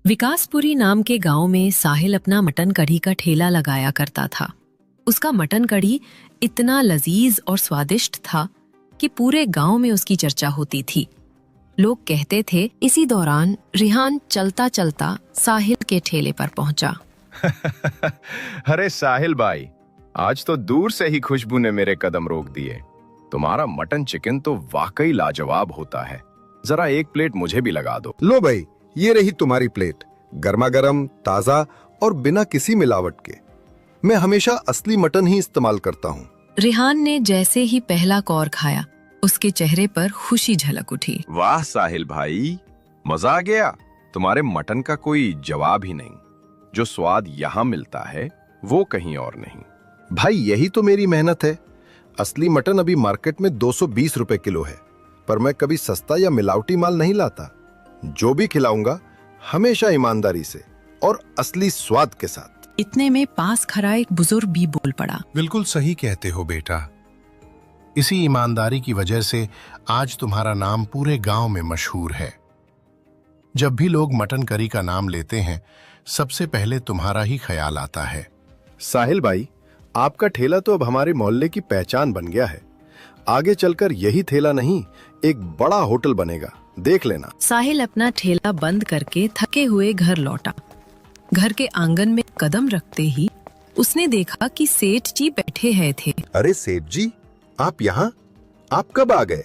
विकासपुरी नाम के गांव में साहिल अपना मटन कढ़ी का ठेला लगाया करता था। उसका मटन कढ़ी इतना लजीज और स्वादिष्ट था कि पूरे गांव में उसकी चर्चा होती थी। लोग कहते थे। इसी दौरान रिहान चलता चलता साहिल के ठेले पर पहुंचा। अरे साहिल भाई, आज तो दूर से ही खुशबू ने मेरे कदम रोक दिए। तुम्हारा मटन चिकन तो वाकई लाजवाब होता है। जरा एक प्लेट मुझे भी लगा दो। लो भाई, ये रही तुम्हारी प्लेट, गर्मा गर्म, ताजा और बिना किसी मिलावट के। मैं हमेशा असली मटन ही इस्तेमाल करता हूँ। रिहान ने जैसे ही पहला कौर खाया, उसके चेहरे पर खुशी झलक उठी। वाह साहिल भाई, मजा आ गया। तुम्हारे मटन का कोई जवाब ही नहीं। जो स्वाद यहाँ मिलता है वो कहीं और नहीं। भाई यही तो मेरी मेहनत है। असली मटन अभी मार्केट में 220 रुपए किलो है, पर मैं कभी सस्ता या मिलावटी माल नहीं लाता। जो भी खिलाऊंगा हमेशा ईमानदारी से और असली स्वाद के साथ। इतने में पास खड़ा एक बुजुर्ग भी बोल पड़ा। बिल्कुल सही कहते हो बेटा। इसी ईमानदारी की वजह से आज तुम्हारा नाम पूरे गांव में मशहूर है। जब भी लोग मटन करी का नाम लेते हैं, सबसे पहले तुम्हारा ही ख्याल आता है। साहिल भाई, आपका ठेला तो अब हमारे मोहल्ले की पहचान बन गया है। आगे चलकर यही ठेला नहीं, एक बड़ा होटल बनेगा, देख लेना। साहिल अपना ठेला बंद करके थके हुए घर लौटा। घर के आंगन में कदम रखते ही उसने देखा कि सेठ जी बैठे हैं थे। अरे सेठ जी, आप यहाँ? आप कब आ गए?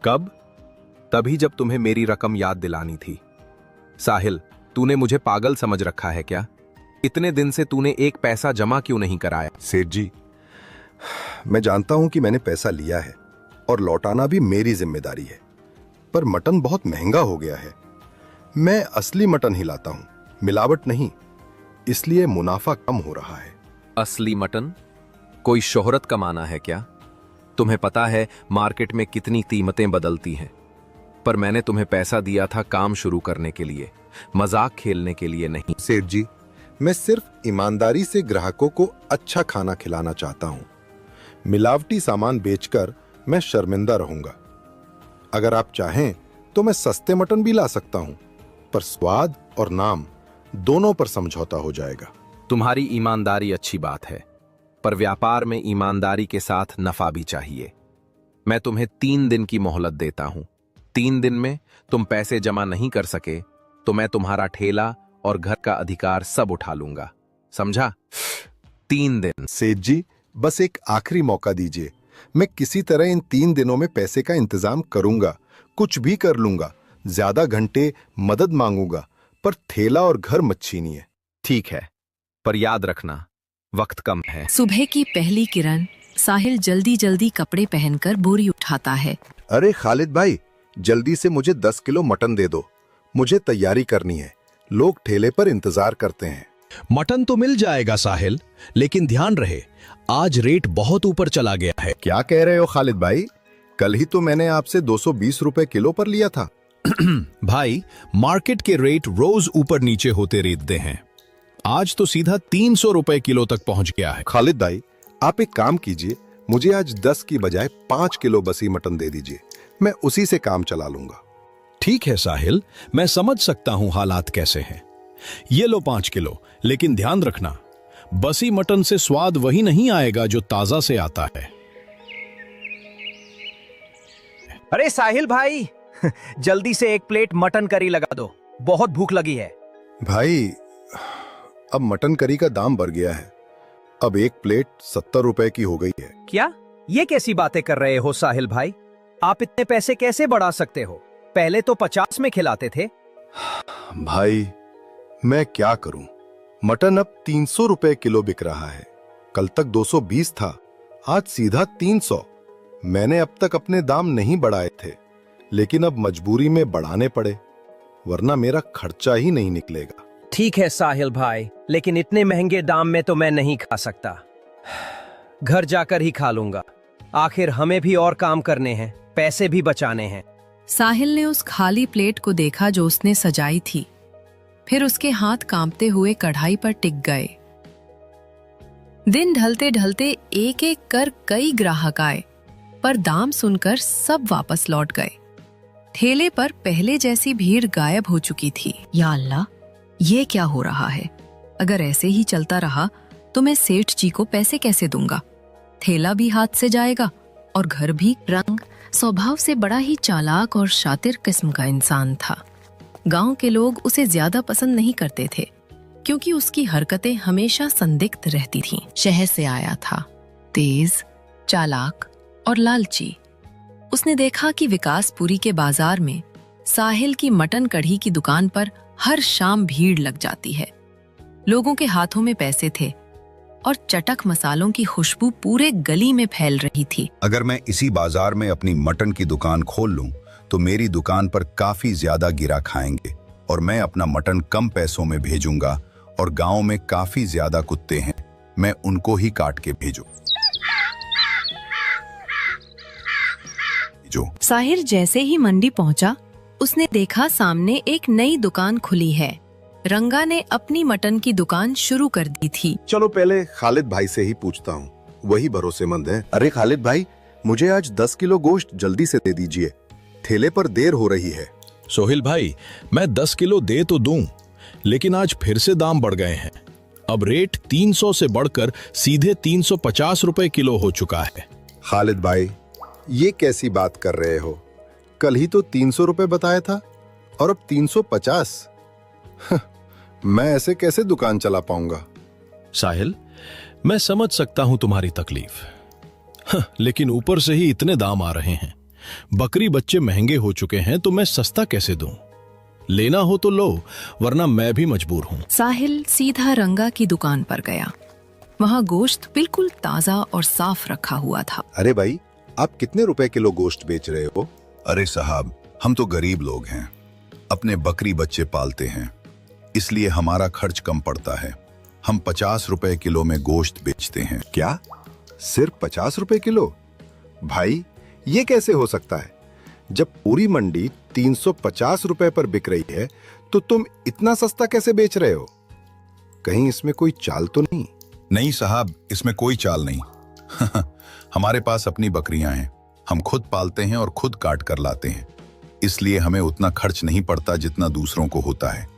कब? तभी जब तुम्हें मेरी रकम याद दिलानी थी। साहिल, तूने मुझे पागल समझ रखा है क्या? इतने दिन से तूने एक पैसा जमा क्यों नहीं कराया? सेठ जी, मैं जानता हूं कि मैंने पैसा लिया है और लौटाना भी मेरी जिम्मेदारी है, पर मटन बहुत महंगा हो गया है। मैं असली मटन ही लाता हूं, मिलावट नहीं, इसलिए मुनाफा कम हो रहा है। असली मटन? कोई शोहरत कमाना है क्या? तुम्हें पता है मार्केट में कितनी कीमतें बदलती हैं। पर मैंने तुम्हें पैसा दिया था काम शुरू करने के लिए, मजाक खेलने के लिए नहीं। सेठ जी, मैं सिर्फ ईमानदारी से ग्राहकों को अच्छा खाना खिलाना चाहता हूं। मिलावटी सामान बेचकर मैं शर्मिंदा रहूंगा। अगर आप चाहें तो मैं सस्ते मटन भी ला सकता हूं, पर स्वाद और नाम दोनों पर समझौता हो जाएगा। तुम्हारी ईमानदारी अच्छी बात है, पर व्यापार में ईमानदारी के साथ नफा भी चाहिए। मैं तुम्हें 3 दिन की मोहलत देता हूं। 3 दिन में तुम पैसे जमा नहीं कर सके तो मैं तुम्हारा ठेला और घर का अधिकार सब उठा लूंगा, समझा? 3 दिन। सेठ जी, बस एक आखिरी मौका दीजिए। मैं किसी तरह इन 3 दिनों में पैसे का इंतजाम करूंगा, कुछ भी कर लूंगा। ज्यादा घंटे मदद मांगूंगा, पर ठेला और घर मत छीनिए। ठीक है, पर याद रखना वक्त कम है। सुबह की पहली किरण। साहिल जल्दी जल्दी कपड़े पहनकर बोरी उठाता है। अरे खालिद भाई, जल्दी से मुझे 10 किलो मटन दे दो, मुझे तैयारी करनी है। लोग ठेले पर इंतजार करते हैं। मटन तो मिल जाएगा साहिल, लेकिन ध्यान रहे आज रेट बहुत ऊपर चला गया है। क्या कह रहे हो खालिद भाई? कल ही तो मैंने आपसे 220 रुपए किलो पर लिया था। भाई, मार्केट के रेट रोज ऊपर नीचे होते रहते हैं। आज तो सीधा 300 रुपए किलो तक पहुंच गया है। खालिद भाई, आप एक काम कीजिए, मुझे आज 10 की बजाय 5 किलो बसी मटन दे दीजिए। मैं उसी से काम चला लूंगा। ठीक है साहिल, मैं समझ सकता हूं हालात कैसे हैं। ये लो 5 किलो, लेकिन ध्यान रखना बसी मटन से स्वाद वही नहीं आएगा जो ताजा से आता है। अरे साहिल भाई, जल्दी से एक प्लेट मटन करी लगा दो, बहुत भूख लगी है। भाई, अब मटन करी का दाम बढ़ गया है। अब एक प्लेट 70 रुपए की हो गई है। क्या ये कैसी बातें कर रहे हो साहिल भाई? आप इतने पैसे कैसे बढ़ा सकते हो? पहले तो 50 में खिलाते थे। भाई, मैं क्या करूं? मटन अब 300 रुपए किलो बिक रहा है। कल तक 220 था, आज सीधा 300। मैंने अब तक अपने दाम नहीं बढ़ाए थे, लेकिन अब मजबूरी में बढ़ाने पड़े, वरना मेरा खर्चा ही नहीं निकलेगा। ठीक है साहिल भाई, लेकिन इतने महंगे दाम में तो मैं नहीं खा सकता। घर जाकर ही खा लूंगा। आखिर हमें भी और काम करने हैं, पैसे भी बचाने हैं। साहिल ने उस खाली प्लेट को देखा जो उसने सजाई थी। फिर उसके हाथ कांपते हुए कढ़ाई पर टिक गए। दिन ढलते ढलते एक एक कर कई ग्राहक आए, पर दाम सुनकर सब वापस लौट गए। ठेले पर पहले जैसी भीड़ गायब हो चुकी थी। या अल्लाह, ये क्या हो रहा है? अगर ऐसे ही चलता रहा तो मैं सेठ जी को पैसे कैसे दूंगा? थैला भी हाथ से जाएगा और घर भी। रंग स्वभाव से बड़ा ही चालाक और शातिर किस्म का इंसान था। गांव के लोग उसे ज्यादा पसंद नहीं करते थे क्योंकि उसकी हरकतें हमेशा संदिग्ध रहती थीं। शहर से आया था, तेज, चालाक और लालची। उसने देखा कि विकासपुरी के बाजार में साहिल की मटन कढ़ी की दुकान पर हर शाम भीड़ लग जाती है। लोगों के हाथों में पैसे थे और चटक मसालों की खुशबू पूरे गली में फैल रही थी। अगर मैं इसी बाजार में अपनी मटन की दुकान खोल लूं, तो मेरी दुकान पर काफी ज्यादा गिराक खाएंगे और मैं अपना मटन कम पैसों में भेजूंगा और गांव में काफी ज्यादा कुत्ते हैं, मैं उनको ही काट के भेजूं। साहिर जैसे ही मंडी पहुंचा, उसने देखा सामने एक नई दुकान खुली है। रंगा ने अपनी मटन की दुकान शुरू कर दी थी। चलो पहले खालिद भाई से ही पूछता हूँ, वही भरोसेमंद है। अरे खालिद भाई, मुझे आज 10 किलो गोश्त जल्दी से दे दीजिए, ठेले पर देर हो रही है। सोहेल भाई, मैं 10 किलो दे तो दूं, लेकिन आज फिर से दाम बढ़ गए हैं। अब रेट 300 से बढ़कर सीधे 350 रुपए किलो हो चुका है। खालिद भाई, ये कैसी बात कर रहे हो? कल ही तो 300 रुपए बताया था और अब 350। मैं ऐसे कैसे दुकान चला पाऊंगा? साहिल, मैं समझ सकता हूं तुम्हारी तकलीफ, लेकिन ऊपर से ही इतने दाम आ रहे हैं। बकरी बच्चे महंगे हो चुके हैं तो मैं सस्ता कैसे दूं? लेना हो तो लो, वरना मैं भी मजबूर हूं। साहिल सीधा रंगा की दुकान पर गया। वहां गोश्त बिल्कुल ताजा और साफ रखा हुआ था। अरे भाई, आप कितने रुपए किलो गोश्त बेच रहे हो? अरे साहब, हम तो गरीब लोग हैं, अपने बकरी बच्चे पालते हैं, इसलिए हमारा खर्च कम पड़ता है। हम 50 रुपए किलो में गोश्त बेचते हैं। क्या? सिर्फ 50 रुपए किलो? भाई, ये कैसे हो सकता है? जब पूरी मंडी 350 रुपए पर बिक रही है तो तुम इतना सस्ता कैसे बेच रहे हो? कहीं इसमें कोई चाल तो नहीं? नहीं साहब, इसमें कोई चाल नहीं। हमारे पास अपनी बकरियां हैं, हम खुद पालते हैं और खुद काट कर लाते हैं, इसलिए हमें उतना खर्च नहीं पड़ता जितना दूसरों को होता है।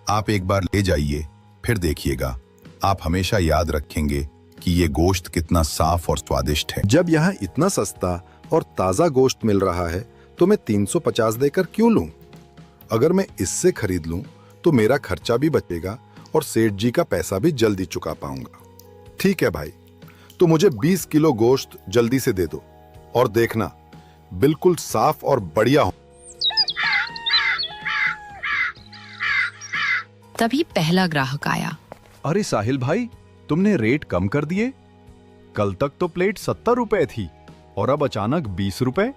आप एक बार ले जाइए, फिर देखिएगा, आप हमेशा याद रखेंगे कि ये गोश्त कितना साफ और स्वादिष्ट है। जब यहाँ इतना सस्ता और ताजा गोश्त मिल रहा है तो मैं 350 देकर क्यों लूं? अगर मैं इससे खरीद लूं तो मेरा खर्चा भी बचेगा और सेठ जी का पैसा भी जल्दी चुका पाऊंगा। ठीक है भाई, तो मुझे 20 किलो गोश्त जल्दी से दे दो और देखना बिल्कुल साफ और बढ़िया हो। तभी पहला ग्राहक आया। अरे साहिल भाई, तुमने रेट कम कर दिए। कल तक तो प्लेट 70 रुपए थी और अब अचानक 20 रुपए।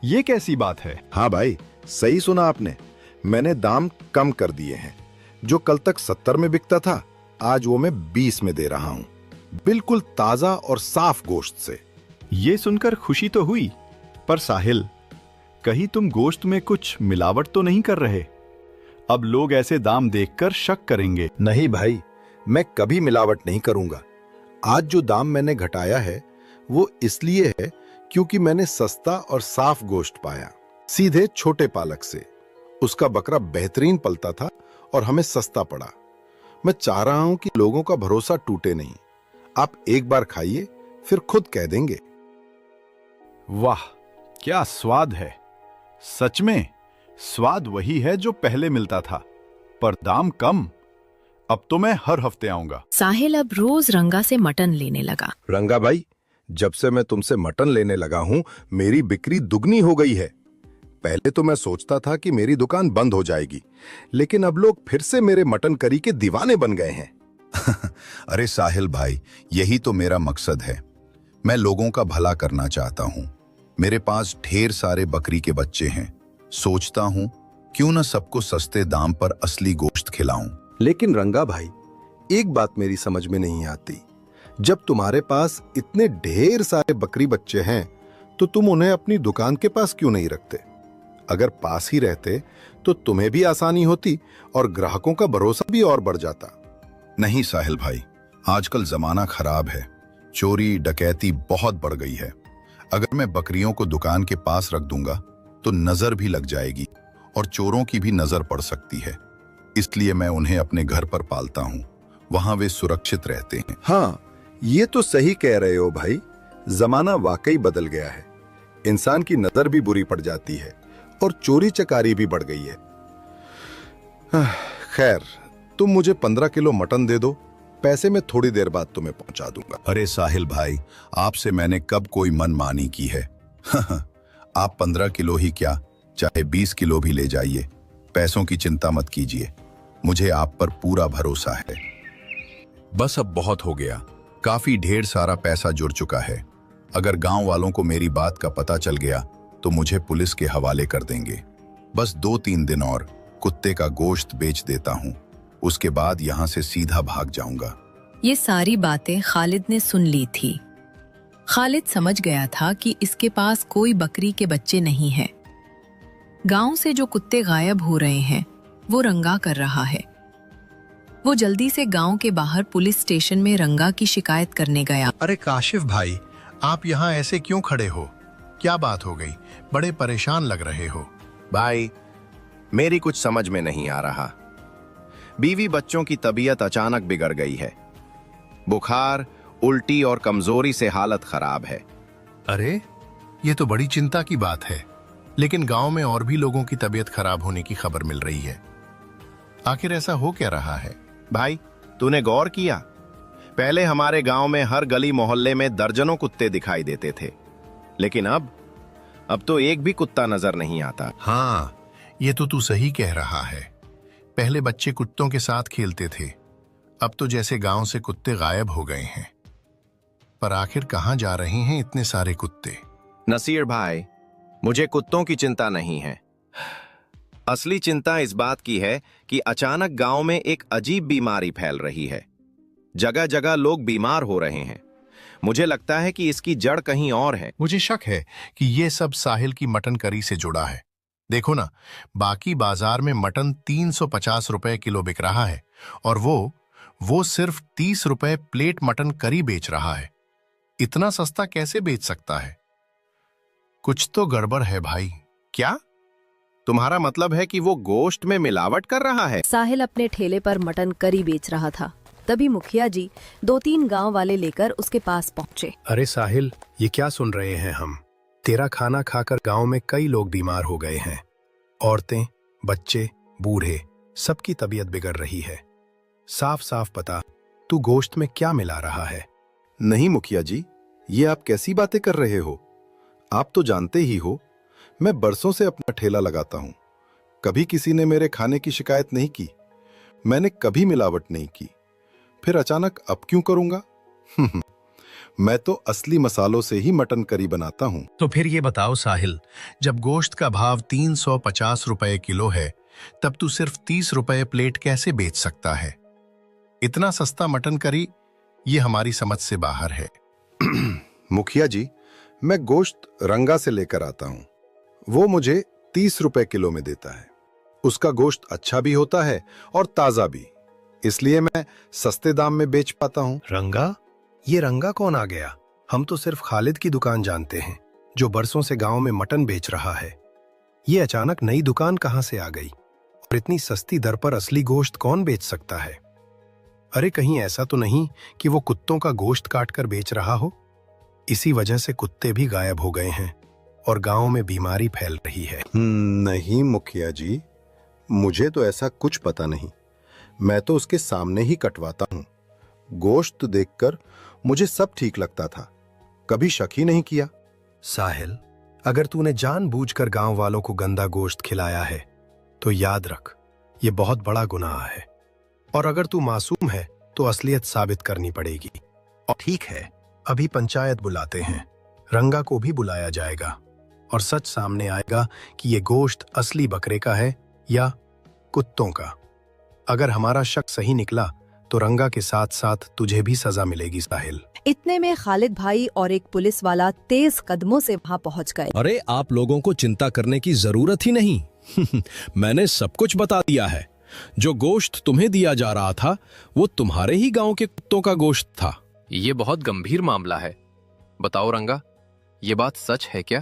ये कैसी बात है? हाँ भाई, सही सुना आपने, मैंने दाम कम कर दिए हैं। जो कल तक 70 में बिकता था, आज वो मैं 20 में दे रहा हूँ, बिल्कुल ताजा और साफ गोश्त से। ये सुनकर खुशी तो हुई, पर साहिल, कहीं तुम गोश्त में कुछ मिलावट तो नहीं कर रहे? अब लोग ऐसे दाम देखकर शक करेंगे। नहीं भाई, मैं कभी मिलावट नहीं करूंगा। आज जो दाम मैंने घटाया है वो इसलिए है क्योंकि मैंने सस्ता और साफ गोश्त पाया, सीधे छोटे पालक से। उसका बकरा बेहतरीन पलता था और हमें सस्ता पड़ा। मैं चाह रहा हूं कि लोगों का भरोसा टूटे नहीं। आप एक बार खाइए, फिर खुद कह देंगे। वाह, क्या स्वाद है! सच में स्वाद वही है जो पहले मिलता था, पर दाम कम। अब तो मैं हर हफ्ते आऊंगा। साहिल अब रोज रंगा से मटन लेने लगा। रंगा भाई, जब से मैं तुमसे मटन लेने लगा हूं, मेरी बिक्री दुगनी हो गई है। पहले तो मैं सोचता था कि मेरी दुकान बंद हो जाएगी, लेकिन अब लोग फिर से मेरे मटन करी के दीवाने बन गए हैं। अरे साहिल भाई, यही तो मेरा मकसद है। मैं लोगों का भला करना चाहता हूँ। मेरे पास ढेर सारे बकरी के बच्चे हैं। सोचता हूँ क्यों न सबको सस्ते दाम पर असली गोश्त खिलाऊं। लेकिन रंगा भाई, एक बात मेरी समझ में नहीं आती। जब तुम्हारे पास इतने ढेर सारे बकरी बच्चे हैं तो तुम उन्हें अपनी दुकान के पास क्यों नहीं रखते? अगर पास ही रहते तो तुम्हें भी आसानी होती और ग्राहकों का भरोसा भी और बढ़ जाता। नहीं साहिल भाई, आजकल जमाना खराब है, चोरी डकैती बहुत बढ़ गई है। अगर मैं बकरियों को दुकान के पास रख दूंगा तो नजर भी लग जाएगी और चोरों की भी नजर पड़ सकती है। इसलिए मैं उन्हें अपने घर पर पालता हूँ। वहां वे सुरक्षित रहते हैं। हाँ, ये तो सही कह रहे हो भाई। जमाना वाकई बदल गया है। इंसान की नजर भी बुरी पड़ जाती है और चोरी चकारी भी बढ़ गई है। खैर, तुम मुझे 15 किलो मटन दे दो, पैसे मैं थोड़ी देर बाद तुम्हें पहुंचा दूंगा। अरे साहिल भाई, आपसे मैंने कब कोई मनमानी की है? आप 15 किलो ही क्या, चाहे 20 किलो भी ले जाइए। पैसों की चिंता मत कीजिए, मुझे आप पर पूरा भरोसा है। बस अब बहुत हो गया, काफी ढेर सारा पैसा जुड़ चुका है। अगर गांव वालों को मेरी बात का पता चल गया तो मुझे पुलिस के हवाले कर देंगे। बस 2-3 दिन और कुत्ते का गोश्त बेच देता हूँ, उसके बाद यहाँ से सीधा भाग जाऊंगा। ये सारी बातें खालिद ने सुन ली थी। खालिद समझ गया था कि इसके पास कोई बकरी के बच्चे नहीं हैं। गांव से जो कुत्ते गायब हो रहे हैं वो रंगा कर रहा है। वो जल्दी से गांव के बाहर पुलिस स्टेशन में रंगा की शिकायत करने गया। अरे काशिफ भाई, आप यहाँ ऐसे क्यों खड़े हो? क्या बात हो गई? बड़े परेशान लग रहे हो। भाई, मेरी कुछ समझ में नहीं आ रहा। बीवी बच्चों की तबीयत अचानक बिगड़ गई है। बुखार, उल्टी और कमजोरी से हालत खराब है। अरे, ये तो बड़ी चिंता की बात है। लेकिन गांव में और भी लोगों की तबीयत खराब होने की खबर मिल रही है। आखिर ऐसा हो क्या रहा है? भाई, तूने गौर किया? पहले हमारे गांव में हर गली मोहल्ले में दर्जनों कुत्ते दिखाई देते थे, लेकिन अब तो एक भी कुत्ता नजर नहीं आता। हाँ, ये तो तू सही कह रहा है। पहले बच्चे कुत्तों के साथ खेलते थे, अब तो जैसे गांव से कुत्ते गायब हो गए हैं। पर आखिर कहाँ जा रहे हैं इतने सारे कुत्ते? नसीर भाई, मुझे कुत्तों की चिंता नहीं है। असली चिंता इस बात की है कि अचानक गांव में एक अजीब बीमारी फैल रही है। जगह जगह लोग बीमार हो रहे हैं। मुझे लगता है कि इसकी जड़ कहीं और है। मुझे शक है कि ये सब साहिल की मटन करी से जुड़ा है। देखो ना, बाकी बाजार में मटन 350 रुपए किलो बिक रहा है और वो सिर्फ 30 रुपए प्लेट मटन करी बेच रहा है। इतना सस्ता कैसे बेच सकता है? कुछ तो गड़बड़ है भाई। क्या तुम्हारा मतलब है कि वो गोश्त में मिलावट कर रहा है? साहिल अपने ठेले पर मटन करी बेच रहा था। तभी मुखिया जी 2-3 गांव वाले लेकर उसके पास पहुंचे। अरे साहिल, ये क्या सुन रहे हैं हम? तेरा खाना खाकर गांव में कई लोग बीमार हो गए हैं। औरतें, बच्चे, बूढ़े, सबकी तबीयत बिगड़ रही है। साफ साफ बता, तू गोश्त में क्या मिला रहा है? नहीं मुखिया जी, ये आप कैसी बातें कर रहे हो? आप तो जानते ही हो, मैं बरसों से अपना ठेला लगाता हूं। कभी किसी ने मेरे खाने की शिकायत नहीं की। मैंने कभी मिलावट नहीं की। फिर अचानक अब क्यों करूंगा? मैं तो असली मसालों से ही मटन करी बनाता हूं। तो फिर ये बताओ साहिल, जब गोश्त का भाव 350 रुपए किलो है, तब तू सिर्फ 30 रुपए प्लेट कैसे बेच सकता है? इतना सस्ता मटन करी, ये हमारी समझ से बाहर है। मुखिया जी, मैं गोश्त रंगा से लेकर आता हूं। वो मुझे 30 रुपए किलो में देता है। उसका गोश्त अच्छा भी होता है और ताजा भी, इसलिए मैं सस्ते दाम में बेच पाता हूं। रंगा? ये रंगा कौन आ गया? हम तो सिर्फ खालिद की दुकान जानते हैं, जो बरसों से गांव में मटन बेच रहा है। ये अचानक नई दुकान कहां से आ गई? और इतनी सस्ती दर पर असली गोश्त कौन बेच सकता है? अरे कहीं ऐसा तो नहीं कि वो कुत्तों का गोश्त काट कर बेच रहा हो? इसी वजह से कुत्ते भी गायब हो गए हैं और गांव में बीमारी फैल रही है। नहीं मुखिया जी, मुझे तो ऐसा कुछ पता नहीं। मैं तो उसके सामने ही कटवाता हूं। गोश्त देखकर मुझे सब ठीक लगता था, कभी शक ही नहीं किया। साहिल, अगर तूने जानबूझकर गांव वालों को गंदा गोश्त खिलाया है तो याद रख, ये बहुत बड़ा गुनाह है। और अगर तू मासूम है तो असलियत साबित करनी पड़ेगी। और ठीक है, अभी पंचायत बुलाते हैं, रंगा को भी बुलाया जाएगा और सच सामने आएगा कि ये गोश्त असली बकरे का है या कुत्तों का। अगर हमारा शक सही निकला तो रंगा के साथ साथ तुझे भी सजा मिलेगी साहिल। इतने में खालिद भाई और एक पुलिस वाला तेज कदमों से वहां पहुंच गए। अरे आप लोगों को चिंता करने की जरूरत ही नहीं। मैंने सब कुछ बता दिया है। जो गोश्त तुम्हें दिया जा रहा था वो तुम्हारे ही गांव के कुत्तों का गोश्त था। ये बहुत गंभीर मामला है। बताओ रंगा, ये बात सच है क्या?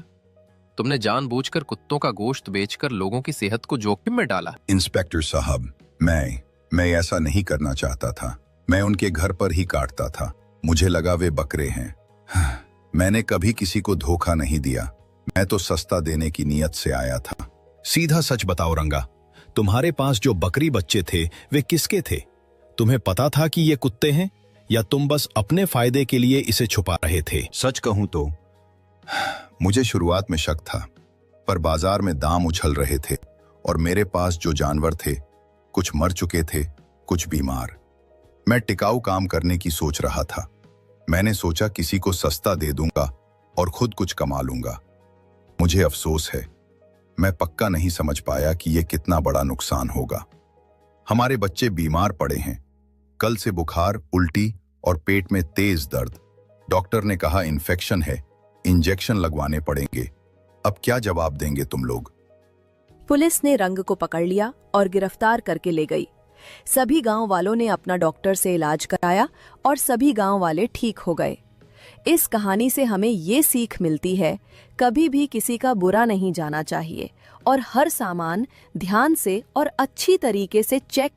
तुमने जानबूझकर कुत्तों का गोश्त बेचकर लोगों की सेहत को जोखिम में डाला? इंस्पेक्टर साहब, मैं ऐसा नहीं करना चाहता था। मैं उनके घर पर ही काटता था। मुझे लगा वे बकरे हैं। मैंने कभी किसी को धोखा नहीं दिया। मैं तो सस्ता देने की नीयत से आया था। सीधा सच बताओ रंगा, तुम्हारे पास जो बकरी बच्चे थे वे किसके थे? तुम्हें पता था कि ये कुत्ते हैं, या तुम बस अपने फायदे के लिए इसे छुपा रहे थे? सच कहूं तो मुझे शुरुआत में शक था, पर बाजार में दाम उछल रहे थे और मेरे पास जो जानवर थे कुछ मर चुके थे, कुछ बीमार। मैं टिकाऊ काम करने की सोच रहा था। मैंने सोचा किसी को सस्ता दे दूंगा और खुद कुछ कमा लूंगा। मुझे अफसोस है, मैं पक्का नहीं समझ पाया कि यह कितना बड़ा नुकसान होगा। हमारे बच्चे बीमार पड़े हैं। कल से बुखार, उल्टी और पेट में तेज दर्द। डॉक्टर ने कहा इन्फेक्शन है, इंजेक्शन लगवाने पड़ेंगे। अब क्या जवाब देंगे तुम लोग? पुलिस ने रंग को पकड़ लिया और गिरफ्तार करके ले गई। सभी गांव वालों ने अपना डॉक्टर से इलाज कराया और सभी गांव वाले ठीक हो गए। इस कहानी से हमें ये सीख मिलती है, कभी भी किसी का बुरा नहीं जाना चाहिए और हर सामान ध्यान से और अच्छी तरीके से चेक